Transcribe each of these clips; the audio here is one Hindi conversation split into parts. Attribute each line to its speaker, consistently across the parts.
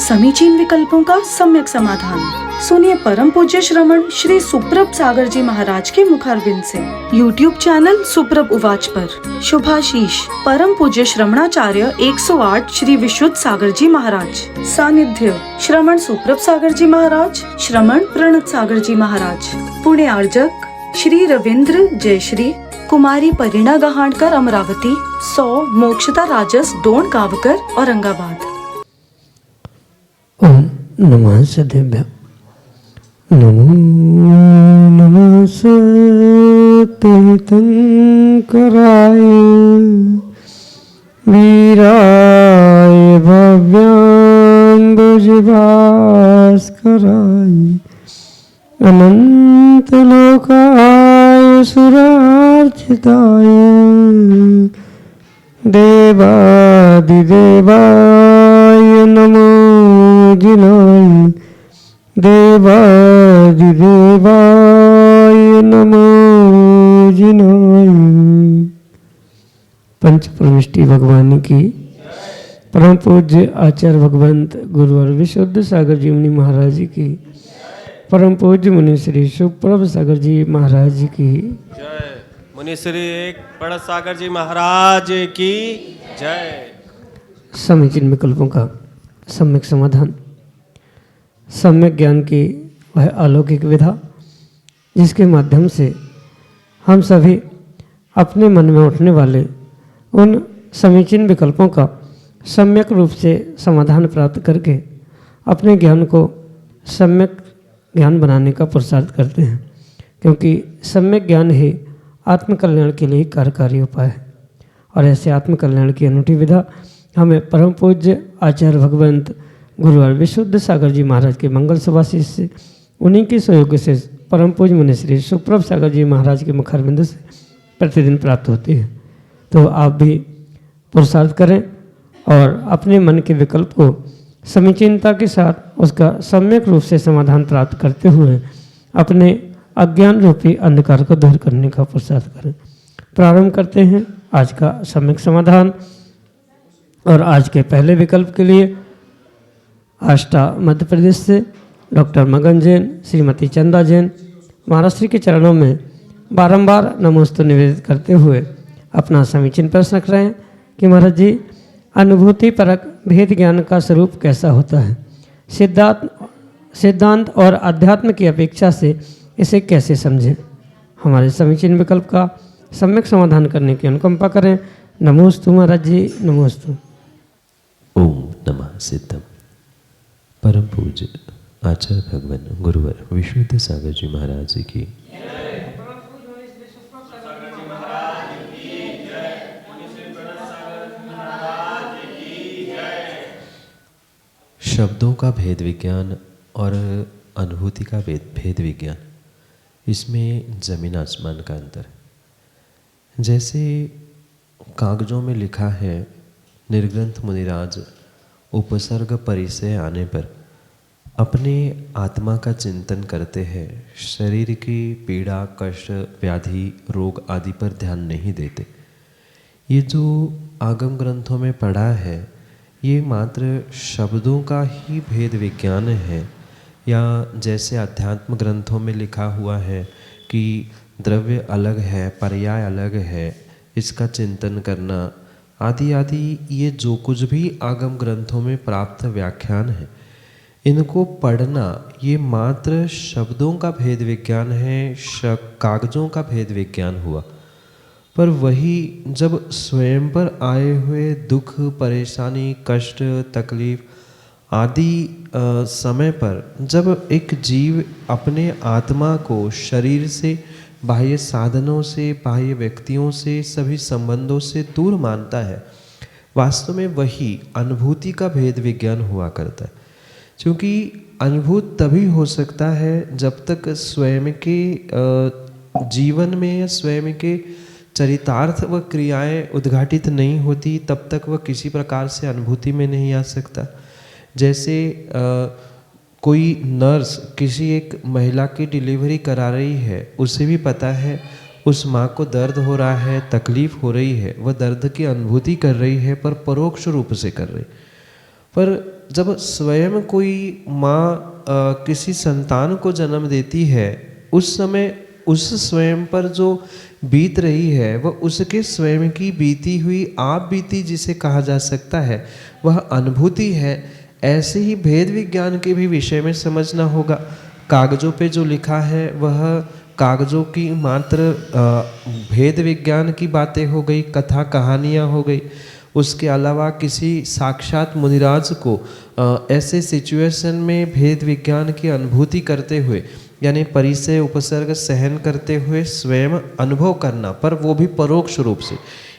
Speaker 1: समीचीन विकल्पों का सम्यक समाधान। सुनिए परम पूज्य श्रमण श्री सुप्रभ सागर जी महाराज के मुखारविंद से YouTube चैनल सुप्रभ उवाच पर शुभाशीष परम पूज्य श्रमणाचार्य 108 श्री विशुद्ध सागर जी महाराज। सानिध्य श्रमण सुप्रभ सागर जी महाराज, श्रमण प्रणत सागर जी महाराज। पुणे आर्जक श्री रविंद्र जयश्री, कुमारी परिणा गहाणकर अमरावती, 100 मोक्षता राजस डोन गावकर औरंगाबाद।
Speaker 2: ओम नमः सदेभ्य। नमो नमः सतीर्थंकराय वीराय भव्याम्बुजभास्कराय अनंतलोकाय सुरार्चिताय देवादिदेवाय नमो जिनाय देवादिदेवाय नमो जिनाय। पंच परमिष्टि भगवान की परम पूज्य आचार्य भगवंत गुरुवर विशुद्ध सागर जी मुनि महाराज जी की, परम पूज्य मुनि श्री सुप्रभ सागर जी महाराज जी की
Speaker 3: जय। मुनि श्री एक बड़ा सागर जी महाराज की जय।
Speaker 2: समीचीन विकल्पों का सम्यक समाधान। सम्यक ज्ञान की वह अलौकिक विधा जिसके माध्यम से हम सभी अपने मन में उठने वाले उन समीचीन विकल्पों का सम्यक रूप से समाधान प्राप्त करके अपने ज्ञान को सम्यक ज्ञान बनाने का पुरुषार्थ करते हैं, क्योंकि सम्यक ज्ञान ही आत्मकल्याण के लिए कार्यकारी उपाय है। और ऐसे आत्मकल्याण की अनूठी विधा हमें परम पूज्य आचार्य भगवंत गुरुवर विशुद्ध सागर जी महाराज के मंगल सुभाषिष से, उन्हीं के सहयोग से परम पूज्य मुनि श्री सुप्रभ सागर जी महाराज के मुखारविंद से प्रतिदिन प्राप्त होती है। तो आप भी पुरुषार्थ करें और अपने मन के विकल्प को समीचीनता के साथ उसका सम्यक रूप से समाधान प्राप्त करते हुए अपने अज्ञान रूपी अंधकार को दूर करने का पुरुषार्थ करें। प्रारंभ करते हैं आज का सम्यक समाधान। और आज के पहले विकल्प के लिए आष्टा मध्य प्रदेश से डॉक्टर मगन जैन, श्रीमती चंदा जैन महाराष्ट्र के चरणों में बारंबार नमोस्तु निवेदित करते हुए अपना समीचीन प्रश्न रख रहे हैं कि महाराज जी, अनुभूति परक भेद ज्ञान का स्वरूप कैसा होता है? सिद्धांत और अध्यात्म की अपेक्षा से इसे कैसे समझें? हमारे समीचीन विकल्प का सम्यक समाधान करने की अनुकंपा करें। नमोस्तु महाराज जी, नमोस्तु।
Speaker 4: ओम नमः सिद्धम। परम पूज्य आचार्य भगवान गुरुवर विशुद्ध सागर जी महाराज जी की, शब्दों का भेद विज्ञान और अनुभूति का भेद विज्ञान, इसमें जमीन आसमान का अंतर है। जैसे कागजों में लिखा है, निर्ग्रंथ मुनिराज उपसर्ग परिचय आने पर अपने आत्मा का चिंतन करते हैं, शरीर की पीड़ा, कष्ट, व्याधि, रोग आदि पर ध्यान नहीं देते। ये जो आगम ग्रंथों में पढ़ा है ये मात्र शब्दों का ही भेद विज्ञान है, या जैसे अध्यात्म ग्रंथों में लिखा हुआ है कि द्रव्य अलग है, पर्याय अलग है, इसका चिंतन करना आदि आदि, ये जो कुछ भी आगम ग्रंथों में प्राप्त व्याख्यान है, इनको पढ़ना ये मात्र शब्दों का भेद विज्ञान है, कागजों का भेद विज्ञान हुआ। पर वही जब स्वयं पर आए हुए दुख, परेशानी, कष्ट, तकलीफ आदि समय पर जब एक जीव अपने आत्मा को शरीर से, बाह्य साधनों से, बाह्य व्यक्तियों से, सभी संबंधों से दूर मानता है, वास्तव में वही अनुभूति का भेद विज्ञान हुआ करता है। क्योंकि अनुभूत तभी हो सकता है जब तक स्वयं के जीवन में, स्वयं के चरितार्थ व क्रियाएं उद्घाटित नहीं होती, तब तक वह किसी प्रकार से अनुभूति में नहीं आ सकता। जैसे कोई नर्स किसी एक महिला की डिलीवरी करा रही है, उसे भी पता है उस माँ को दर्द हो रहा है, तकलीफ हो रही है, वह दर्द की अनुभूति कर रही है, पर परोक्ष रूप से कर रही। पर जब स्वयं कोई माँ किसी संतान को जन्म देती है, उस समय उस स्वयं पर जो बीत रही है वह उसके स्वयं की बीती हुई आप बीती जिसे कहा जा सकता है, वह अनुभूति है। ऐसे ही भेद विज्ञान के भी विषय में समझना होगा। कागजों पे जो लिखा है वह कागजों की मात्र भेद विज्ञान की बातें हो गई, कथा कहानियाँ हो गई। उसके अलावा किसी साक्षात मुनिराज को ऐसे सिचुएशन में भेद विज्ञान की अनुभूति करते हुए, यानी परिचय उपसर्ग सहन करते हुए स्वयं अनुभव करना, पर वो भी परोक्ष रूप से,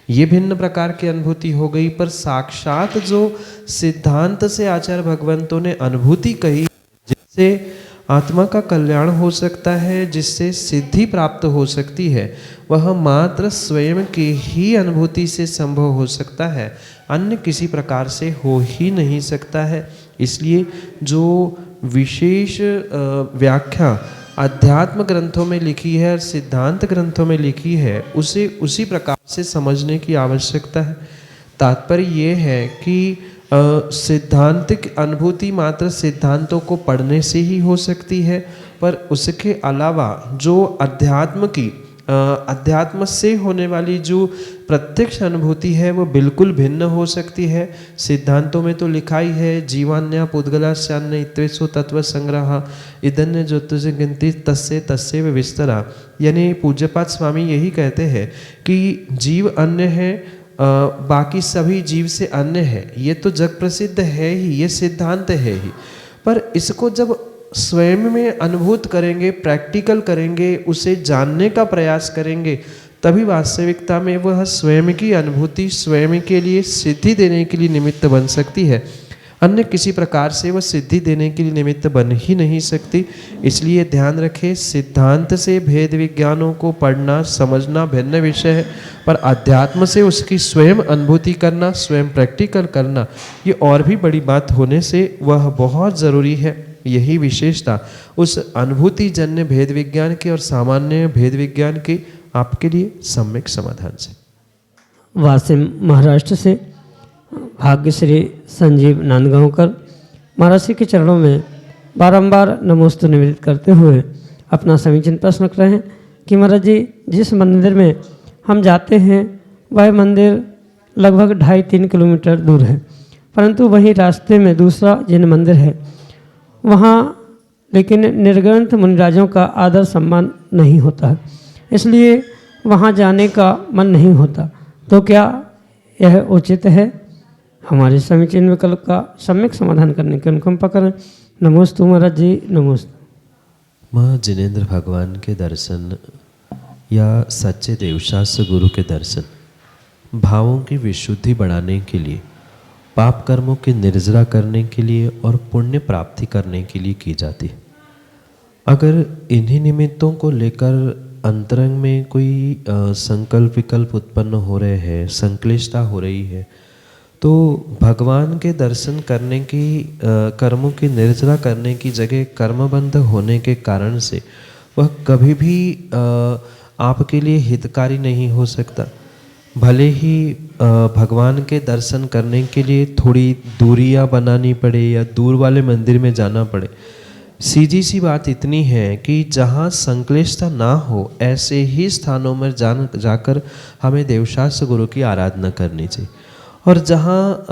Speaker 4: ये भिन्न प्रकार की अनुभूति हो गई। पर साक्षात जो सिद्धांत से आचार्य भगवंतों ने अनुभूति कही, जिससे आत्मा का कल्याण हो सकता है, जिससे सिद्धि प्राप्त हो सकती है, वह मात्र स्वयं की ही अनुभूति से संभव हो सकता है, अन्य किसी प्रकार से हो ही नहीं सकता है। इसलिए जो विशेष व्याख्या अध्यात्म ग्रंथों में लिखी है और सिद्धांत ग्रंथों में लिखी है, उसे उसी प्रकार से समझने की आवश्यकता है। तात्पर्य ये है कि सिद्धांतिक अनुभूति मात्र सिद्धांतों को पढ़ने से ही हो सकती है, पर उसके अलावा जो अध्यात्म से होने वाली जो प्रत्यक्ष अनुभूति है वो बिल्कुल भिन्न हो सकती है। सिद्धांतों में तो लिखा ही है, जीवान्य पुद्गलाश्चान्य इत्वेषु तत्व संग्रह इदन्य ज्योतिष गिनती तस्से तस्से विस्तरा। यानी पूज्यपाद स्वामी यही कहते हैं कि जीव अन्य है, बाकी सभी जीव से अन्य है। ये तो जग प्रसिद्ध है ही, ये सिद्धांत है ही, पर इसको जब स्वयं में अनुभूत करेंगे, प्रैक्टिकल करेंगे, उसे जानने का प्रयास करेंगे, तभी वास्तविकता में वह स्वयं की अनुभूति स्वयं के लिए सिद्धि देने के लिए निमित्त बन सकती है। अन्य किसी प्रकार से वह सिद्धि देने के लिए निमित्त बन ही नहीं सकती। इसलिए ध्यान रखें, सिद्धांत से भेद विज्ञानों को पढ़ना समझना भिन्न विषय है, पर अध्यात्म से उसकी स्वयं अनुभूति करना, स्वयं प्रैक्टिकल करना, ये और भी बड़ी बात होने से वह बहुत ज़रूरी है। यही विशेषता उस अनुभूति जन्य भेद विज्ञान के और सामान्य भेद विज्ञान के आपके लिए सम्यक समाधान से।
Speaker 2: वासिम महाराष्ट्र से भाग्यश्री संजीव नांदगांवकर महाराज जी के चरणों में बारंबार नमोस्तु निवेदित करते हुए अपना समीचीन प्रश्न रख रहे हैं कि महाराज जी, जिस मंदिर में हम जाते हैं वह मंदिर लगभग 2.5-3 किलोमीटर दूर है, परंतु वहीं रास्ते में दूसरा जिन मंदिर है वहाँ लेकिन निर्ग्रंथ मुनिराजों का आदर सम्मान नहीं होता है, इसलिए वहाँ जाने का मन नहीं होता। तो क्या यह उचित है? हमारे समीचीन विकल्प का सम्यक समाधान करने की अनुकंपा करें। नमोस्तु महाराज जी, नमोस्तु।
Speaker 4: माँ जिनेंद्र भगवान के दर्शन या सच्चे देवशास्त्र गुरु के दर्शन भावों की विशुद्धि बढ़ाने के लिए, पाप कर्मों की निर्जरा करने के लिए और पुण्य प्राप्ति करने के लिए की जाती है। अगर इन्हीं निमित्तों को लेकर अंतरंग में कोई संकल्प विकल्प उत्पन्न हो रहे हैं, संक्लिष्टता हो रही है, तो भगवान के दर्शन करने की, कर्मों की निर्जरा करने की जगह कर्मबंध होने के कारण से वह कभी भी आपके लिए हितकारी नहीं हो सकता। भले ही भगवान के दर्शन करने के लिए थोड़ी दूरियां बनानी पड़े या दूर वाले मंदिर में जाना पड़े, सीधी सी बात इतनी है कि जहाँ संक्लिष्टता ना हो ऐसे ही स्थानों में जाकर हमें देवशास्त्र गुरु की आराधना करनी चाहिए। और जहाँ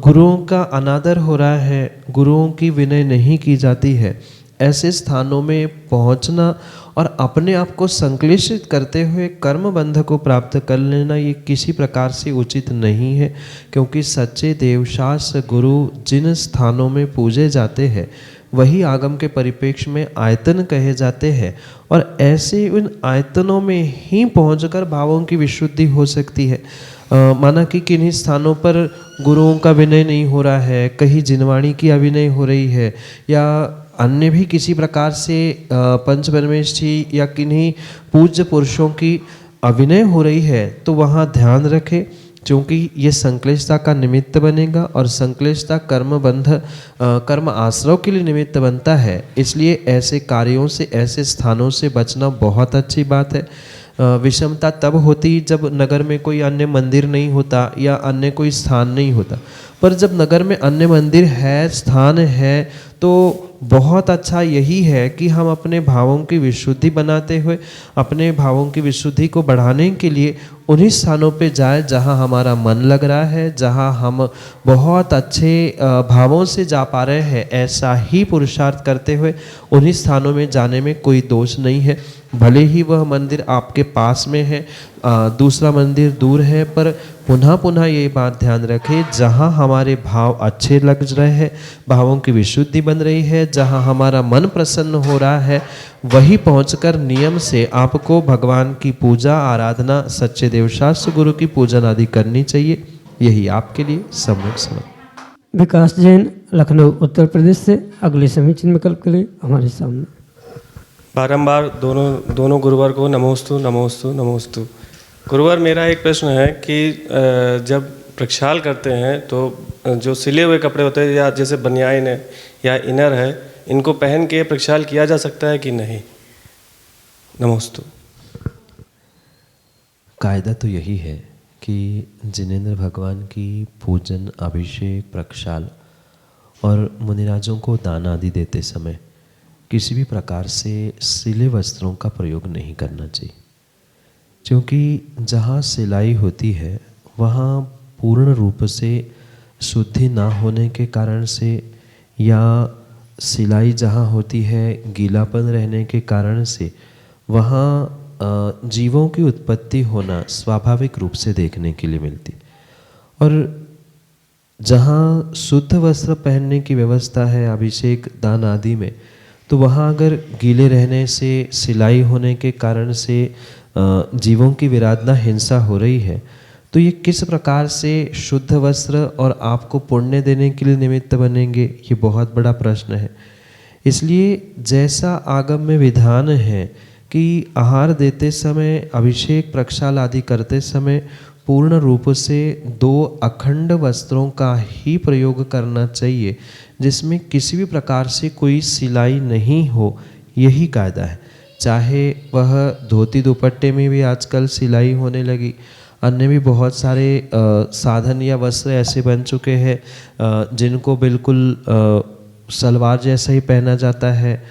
Speaker 4: गुरुओं का अनादर हो रहा है, गुरुओं की विनय नहीं की जाती है, ऐसे स्थानों में पहुँचना और अपने आप को संक्लिष्ट करते हुए कर्म बंध को प्राप्त कर लेना, ये किसी प्रकार से उचित नहीं है। क्योंकि सच्चे देवशास्त्र गुरु जिन स्थानों में पूजे जाते हैं वही आगम के परिप्रेक्ष्य में आयतन कहे जाते हैं, और ऐसे उन आयतनों में ही पहुंचकर भावों की विशुद्धि हो सकती है। माना कि किन्हीं स्थानों पर गुरुओं का विनय नहीं हो रहा है, कहीं जिनवाणी की अभिनय हो रही है, या अन्य भी किसी प्रकार से पंच परमेश जी या किन्हीं पूज्य पुरुषों की अभिनय हो रही है, तो वहाँ ध्यान रखें, क्योंकि ये संक्लिष्टता का निमित्त बनेगा और संक्लिष्टता कर्म आश्रव के लिए निमित्त बनता है। इसलिए ऐसे कार्यों से, ऐसे स्थानों से बचना बहुत अच्छी बात है। विषमता तब होती जब नगर में कोई अन्य मंदिर नहीं होता या अन्य कोई स्थान नहीं होता। पर जब नगर में अन्य मंदिर है, स्थान है, तो बहुत अच्छा यही है कि हम अपने भावों की विशुद्धि बनाते हुए अपने भावों की विशुद्धि को बढ़ाने के लिए उन्हीं स्थानों पे जाए जहाँ हमारा मन लग रहा है, जहाँ हम बहुत अच्छे भावों से जा पा रहे हैं। ऐसा ही पुरुषार्थ करते हुए उन्हीं स्थानों में जाने में कोई दोष नहीं है। भले ही वह मंदिर आपके पास में है, दूसरा मंदिर दूर है, पर पुनः पुनः ये बात ध्यान रखें, जहाँ हमारे भाव अच्छे लग रहे हैं, भावों की विशुद्धि बन रही है, जहाँ हमारा मन प्रसन्न हो रहा है, वही पहुंचकर नियम से आपको भगवान की पूजा आराधना, सच्चे देवशास्त्र गुरु की पूजन आदि करनी चाहिए। यही आपके लिए सम्यक समझ।
Speaker 2: विकास जैन, लखनऊ उत्तर प्रदेश से अगले समीचीन विकल्प के लिए हमारे सामने।
Speaker 3: बारंबार दोनों गुरुवर को नमोस्तु नमोस्तु नमोस्तु। गुरुवर, मेरा एक प्रश्न है कि जब प्रक्षाल करते हैं तो जो सिले हुए कपड़े होते हैं या जैसे बनियान है या इनर है, इनको पहन के प्रक्षाल किया जा सकता है कि नहीं? नमोस्तु।
Speaker 4: कायदा तो यही है कि जिनेंद्र भगवान की पूजन, अभिषेक, प्रक्षाल और मुनिराजों को दान आदि देते समय किसी भी प्रकार से सिले वस्त्रों का प्रयोग नहीं करना चाहिए, क्योंकि जहाँ सिलाई होती है वहाँ पूर्ण रूप से शुद्धि ना होने के कारण से या सिलाई जहाँ होती है गीलापन रहने के कारण से वहाँ जीवों की उत्पत्ति होना स्वाभाविक रूप से देखने के लिए मिलती। और जहाँ शुद्ध वस्त्र पहनने की व्यवस्था है अभिषेक दान आदि में, तो वहाँ अगर गीले रहने से, सिलाई होने के कारण से जीवों की विराधना, हिंसा हो रही है, तो ये किस प्रकार से शुद्ध वस्त्र और आपको पुण्य देने के लिए निमित्त बनेंगे, ये बहुत बड़ा प्रश्न है। इसलिए जैसा आगम में विधान है कि आहार देते समय, अभिषेक प्रक्षाल आदि करते समय पूर्ण रूप से 2 अखंड वस्त्रों का ही प्रयोग करना चाहिए, जिसमें किसी भी प्रकार से कोई सिलाई नहीं हो, यही कायदा है। चाहे वह धोती दुपट्टे में भी आजकल सिलाई होने लगी, अन्य भी बहुत सारे साधन या वस्त्र ऐसे बन चुके हैं जिनको बिल्कुल सलवार जैसा ही पहना जाता है।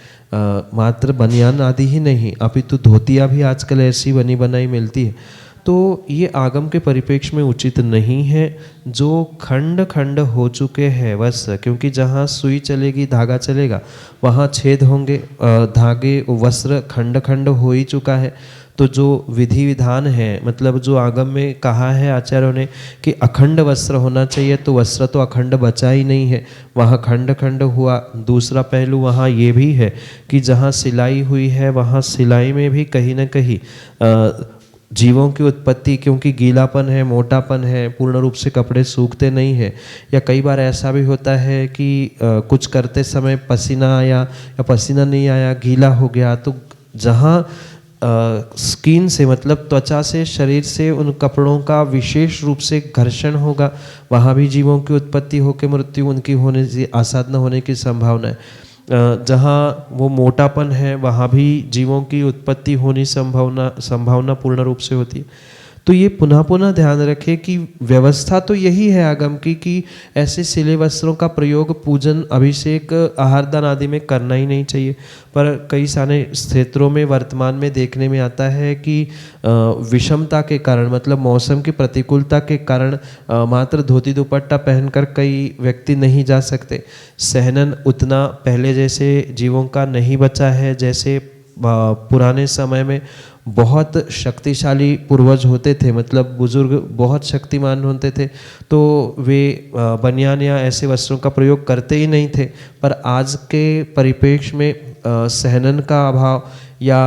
Speaker 4: मात्र बनियान आदि ही नहीं, अपितु धोतियाँ भी आजकल ऐसी बनी बनाई मिलती है। तो ये आगम के परिप्रेक्ष्य में उचित नहीं है। जो खंड खंड हो चुके हैं वस्त्र, क्योंकि जहाँ सुई चलेगी धागा चलेगा वहाँ छेद होंगे, धागे वस्त्र खंड खंड हो ही चुका है। तो जो विधि विधान है, मतलब जो आगम में कहा है आचार्यों ने कि अखंड वस्त्र होना चाहिए, तो वस्त्र तो अखंड बचा ही नहीं है, वहाँ खंड खंड हुआ। दूसरा पहलू वहाँ ये भी है कि जहाँ सिलाई हुई है वहाँ सिलाई में भी कहीं ना कहीं जीवों की उत्पत्ति, क्योंकि गीलापन है, मोटापन है, पूर्ण रूप से कपड़े सूखते नहीं है, या कई बार ऐसा भी होता है कि कुछ करते समय पसीना आया या पसीना नहीं आया, गीला हो गया, तो जहाँ स्किन से, मतलब त्वचा से, शरीर से उन कपड़ों का विशेष रूप से घर्षण होगा, वहाँ भी जीवों की उत्पत्ति होकर मृत्यु उनकी होने से, आसाधना होने की संभावना है। जहाँ वो मोटापन है वहाँ भी जीवों की उत्पत्ति होनी संभावना पूर्ण रूप से होती है। तो ये पुनः पुनः ध्यान रखें कि व्यवस्था तो यही है आगम की कि ऐसे सिले वस्त्रों का प्रयोग पूजन, अभिषेक, आहारदान आदि में करना ही नहीं चाहिए। पर कई सारे क्षेत्रों में वर्तमान में देखने में आता है कि विषमता के कारण, मतलब मौसम की प्रतिकूलता के कारण मात्र धोती दुपट्टा पहनकर कई व्यक्ति नहीं जा सकते। सहनन उतना पहले जैसे जीवों का नहीं बचा है, जैसे पुराने समय में बहुत शक्तिशाली पूर्वज होते थे, मतलब बुजुर्ग बहुत शक्तिमान होते थे, तो वे बनियान या ऐसे वस्त्रों का प्रयोग करते ही नहीं थे। पर आज के परिप्रेक्ष्य में सहनन का अभाव या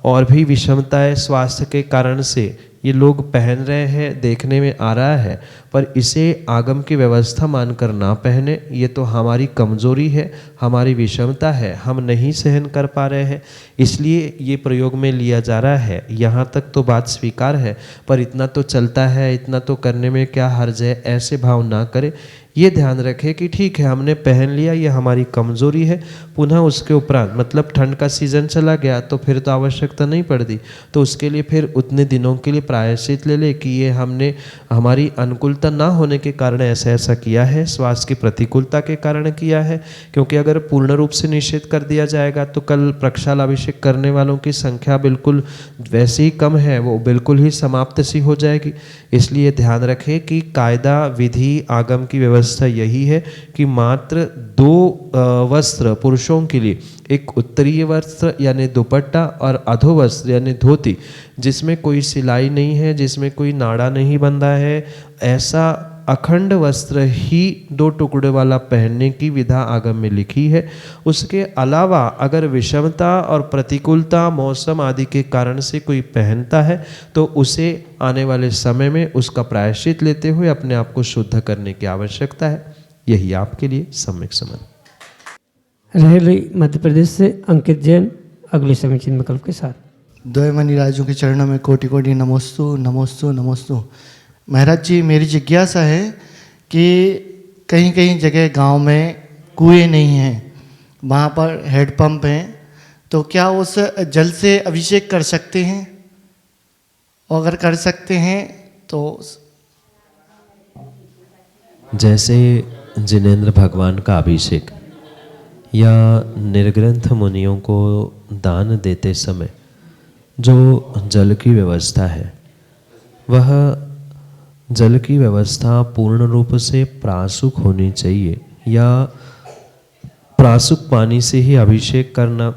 Speaker 4: और भी विषमताएं स्वास्थ्य के कारण से ये लोग पहन रहे हैं, देखने में आ रहा है। पर इसे आगम की व्यवस्था मानकर ना पहने, ये तो हमारी कमजोरी है, हमारी विषमता है, हम नहीं सहन कर पा रहे हैं, इसलिए ये प्रयोग में लिया जा रहा है। यहाँ तक तो बात स्वीकार है, पर इतना तो चलता है, इतना तो करने में क्या हर्ज है, ऐसे भाव ना करें। ये ध्यान रखें कि ठीक है हमने पहन लिया, ये हमारी कमज़ोरी है, पुनः उसके उपरांत मतलब ठंड का सीज़न चला गया तो फिर तो आवश्यकता नहीं पड़ती, तो उसके लिए फिर उतने दिनों के लिए प्रायश्चित ले ले कि ये हमने हमारी अनुकूलता ना होने के कारण ऐसा ऐसा किया है, श्वास की प्रतिकूलता के कारण किया है। क्योंकि अगर पूर्ण रूप से निषेध कर दिया जाएगा तो कल प्रक्षाल अभिषेक करने वालों की संख्या बिल्कुल वैसे ही कम है, वो बिल्कुल ही समाप्त सी हो जाएगी। इसलिए ध्यान रखें कि कायदा विधि आगम की व्यवस्था यही है कि मात्र 2 वस्त्र पुरुषों के लिए, एक उत्तरीय वस्त्र यानी दुपट्टा और अधो वस्त्र यानी धोती, जिसमें कोई सिलाई नहीं है, जिसमें कोई नाड़ा नहीं बंधा है, ऐसा अखंड वस्त्र ही 2 टुकड़े वाला पहनने की विधा आगम में लिखी है। उसके अलावा अगर विषमता और प्रतिकूलता मौसम आदि के कारण से कोई पहनता है तो उसे आने वाले समय में उसका प्रायश्चित लेते हुए अपने आप को शुद्ध करने की आवश्यकता है। यही आपके लिए सम्यक समझ।
Speaker 2: रहेली मध्य प्रदेश से अंकित जैन अगले समीचीन विकल्प के साथ।
Speaker 5: द्वयमणि राजों के चरणों में कोटि कोटि नमोस्तु नमोस्तु नमोस्तु। महाराज जी, मेरी जिज्ञासा है कि कहीं कहीं जगह गांव में कुएं नहीं हैं, वहाँ पर हैंडपंप हैं, तो क्या उस जल से अभिषेक कर सकते हैं? और अगर कर सकते हैं तो
Speaker 4: जैसे जिनेंद्र भगवान का अभिषेक या निर्ग्रंथ मुनियों को दान देते समय जो जल की व्यवस्था है, वह जल की व्यवस्था पूर्ण रूप से प्रासुक होनी चाहिए, या प्रासुक पानी से ही अभिषेक करना,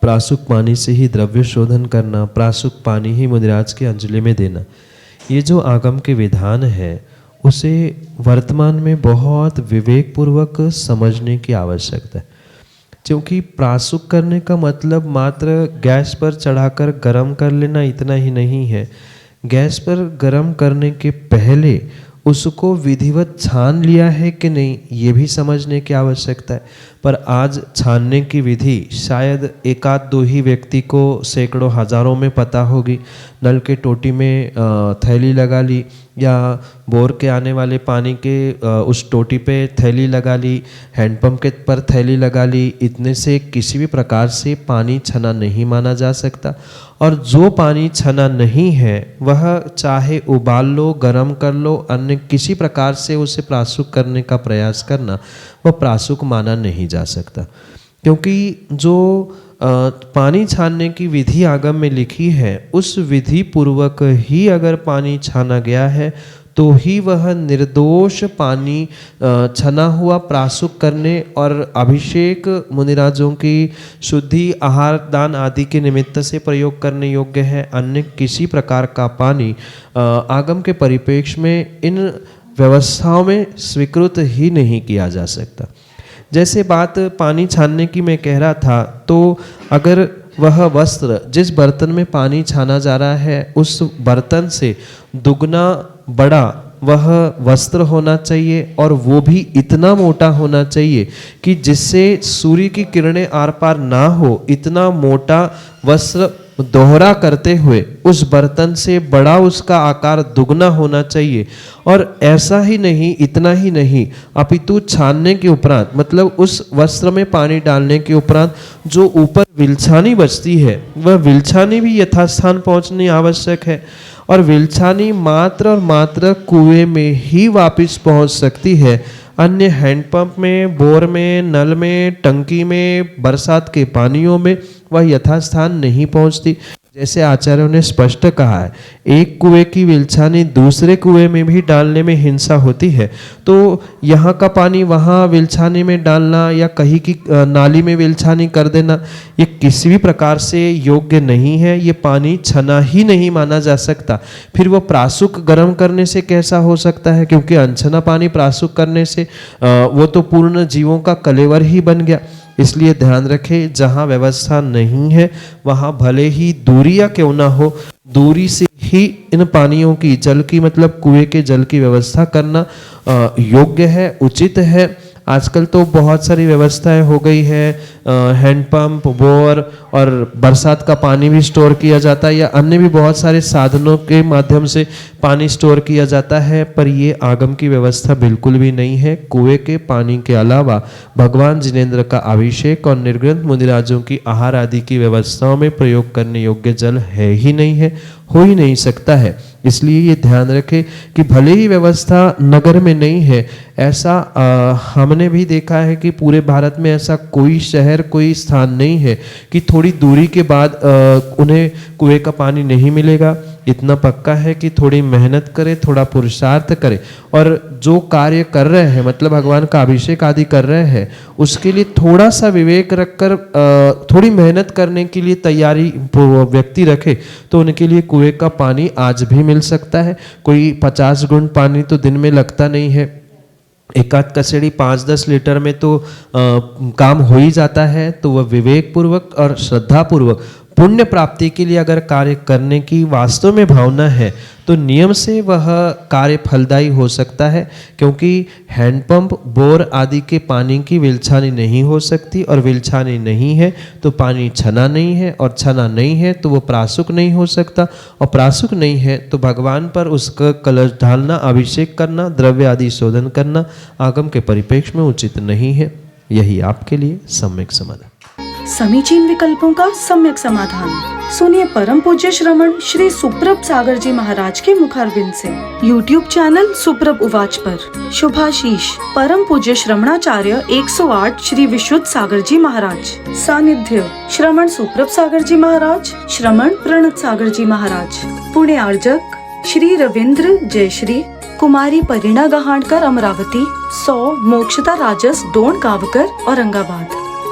Speaker 4: प्रासुक पानी से ही द्रव्य शोधन करना, प्रासुक पानी ही मुनिराज की अंजलि में देना, ये जो आगम के विधान है उसे वर्तमान में बहुत विवेकपूर्वक समझने की आवश्यकता है। क्योंकि प्रासुक करने का मतलब मात्र गैस पर चढ़ाकर गरम कर लेना इतना ही नहीं है। गैस पर गरम करने के पहले उसको विधिवत छान लिया है कि नहीं, ये भी समझने की आवश्यकता है। पर आज छानने की विधि शायद 1-2 ही व्यक्ति को सैकड़ों हजारों में पता होगी। नल के टोटी में थैली लगा ली, या बोर के आने वाले पानी के उस टोटी पे थैली लगा ली, हैंडपंप के पर थैली लगा ली, इतने से किसी भी प्रकार से पानी छना नहीं माना जा सकता। और जो पानी छना नहीं है वह चाहे उबाल लो, गरम कर लो, अन्य किसी प्रकार से उसे प्रासुक करने का प्रयास करना, वह प्रासुक माना नहीं जा सकता। क्योंकि जो पानी छानने की विधि आगम में लिखी है उस विधि पूर्वक ही अगर पानी छाना गया है तो ही वह निर्दोष पानी छना हुआ प्रासुक करने और अभिषेक मुनिराजों की शुद्धि, आहार दान आदि के निमित्त से प्रयोग करने योग्य है। अन्य किसी प्रकार का पानी आगम के परिप्रेक्ष्य में इन व्यवस्थाओं में स्वीकृत ही नहीं किया जा सकता। जैसे बात पानी छानने की मैं कह रहा था, तो अगर वह वस्त्र जिस बर्तन में पानी छाना जा रहा है उस बर्तन से दुगना बड़ा वह वस्त्र होना चाहिए, और वो भी इतना मोटा होना चाहिए कि जिससे सूर्य की किरणें आर पार ना हो, इतना मोटा वस्त्र दोहरा करते हुए उस बर्तन से बड़ा उसका आकार दुगना होना चाहिए। और ऐसा ही नहीं, इतना ही नहीं, अपितु छानने के उपरांत मतलब उस वस्त्र में पानी डालने के उपरांत जो ऊपर विलछानी बचती है वह विलछानी भी यथास्थान पहुंचनी आवश्यक है। और विलछानी मात्र और मात्र कुएं में ही वापस पहुंच सकती है, अन्य हैंडपंप में, बोर में, नल में, टंकी में, बरसात के पानियों में वह यथास्थान नहीं पहुंचती। जैसे आचार्यों ने स्पष्ट कहा है, एक कुएं की विलछानी दूसरे कुएं में भी डालने में हिंसा होती है, तो यहाँ का पानी वहाँ विलछानी में डालना या कहीं की नाली में विलछानी कर देना, ये किसी भी प्रकार से योग्य नहीं है। ये पानी छना ही नहीं माना जा सकता। फिर वो प्रासुक गर्म करने से कैसा हो सकता है, क्योंकि अनछना पानी प्रासुक करने से वो तो पूर्ण जीवों का कलेवर ही बन गया। इसलिए ध्यान रखें, जहाँ व्यवस्था नहीं है वहाँ भले ही दूरी या क्यों ना हो, दूरी से ही इन पानियों की, जल की मतलब कुएं के जल की व्यवस्था करना योग्य है, उचित है। आजकल तो बहुत सारी व्यवस्थाएं हो गई है, हैंडपंप, बोर और बरसात का पानी भी स्टोर किया जाता है या अन्य भी बहुत सारे साधनों के माध्यम से पानी स्टोर किया जाता है, पर ये आगम की व्यवस्था बिल्कुल भी नहीं है। कुएं के पानी के अलावा भगवान जिनेंद्र का अभिषेक और निर्ग्रंथ मुनिराजों की आहार आदि की व्यवस्थाओं में प्रयोग करने योग्य जल है ही नहीं है, हो ही नहीं सकता है। इसलिए ये ध्यान रखें कि भले ही व्यवस्था नगर में नहीं है, ऐसा हमने भी देखा है कि पूरे भारत में ऐसा कोई शहर, कोई स्थान नहीं है कि थोड़ी दूरी के बाद उन्हें कुएं का पानी नहीं मिलेगा। इतना पक्का है कि थोड़ी मेहनत करे, थोड़ा पुरुषार्थ करे और जो कार्य कर रहे हैं, मतलब भगवान का अभिषेक आदि कर रहे हैं, उसके लिए थोड़ा सा विवेक रखकर थोड़ी मेहनत करने के लिए तैयारी व्यक्ति रखे तो उनके लिए कुएं का पानी आज भी मिल सकता है। कोई 50 गुण पानी तो दिन में लगता नहीं है, एक आध कसेड़ी 5-10 लीटर में तो काम हो ही जाता है। तो वह विवेक पूर्वक और श्रद्धा पूर्वक पुण्य प्राप्ति के लिए अगर कार्य करने की वास्तव में भावना है तो नियम से वह कार्य फलदायी हो सकता है, क्योंकि हैंडपंप, बोर आदि के पानी की विलछानी नहीं हो सकती और विलछानी नहीं है तो पानी छना नहीं है और छना नहीं है तो वो प्रासुक नहीं हो सकता और प्रासुक नहीं है तो भगवान पर उसका कलश ढालना, अभिषेक करना, द्रव्य आदि शोधन करना आगम के परिप्रेक्ष्य में उचित नहीं है। यही आपके लिए सम्यक समाधान।
Speaker 1: समीचीन विकल्पों का सम्यक समाधान सुनिए परम पूज्य श्रमण श्री सुप्रभ सागर जी महाराज के मुखारविंद से। YouTube चैनल सुप्रभ उवाच पर शुभाशीष परम पूज्य श्रमणाचार्य 108 श्री विशुद्ध सागर जी महाराज। सानिध्य श्रमण सुप्रभ सागर जी महाराज, श्रमण प्रणत सागर जी महाराज। पुणे आर्जक श्री रविंद्र जयश्री, कुमारी परिणा गहाणकर अमरावती, 100 मोक्षता राजस डोन गावकर औरंगाबाद।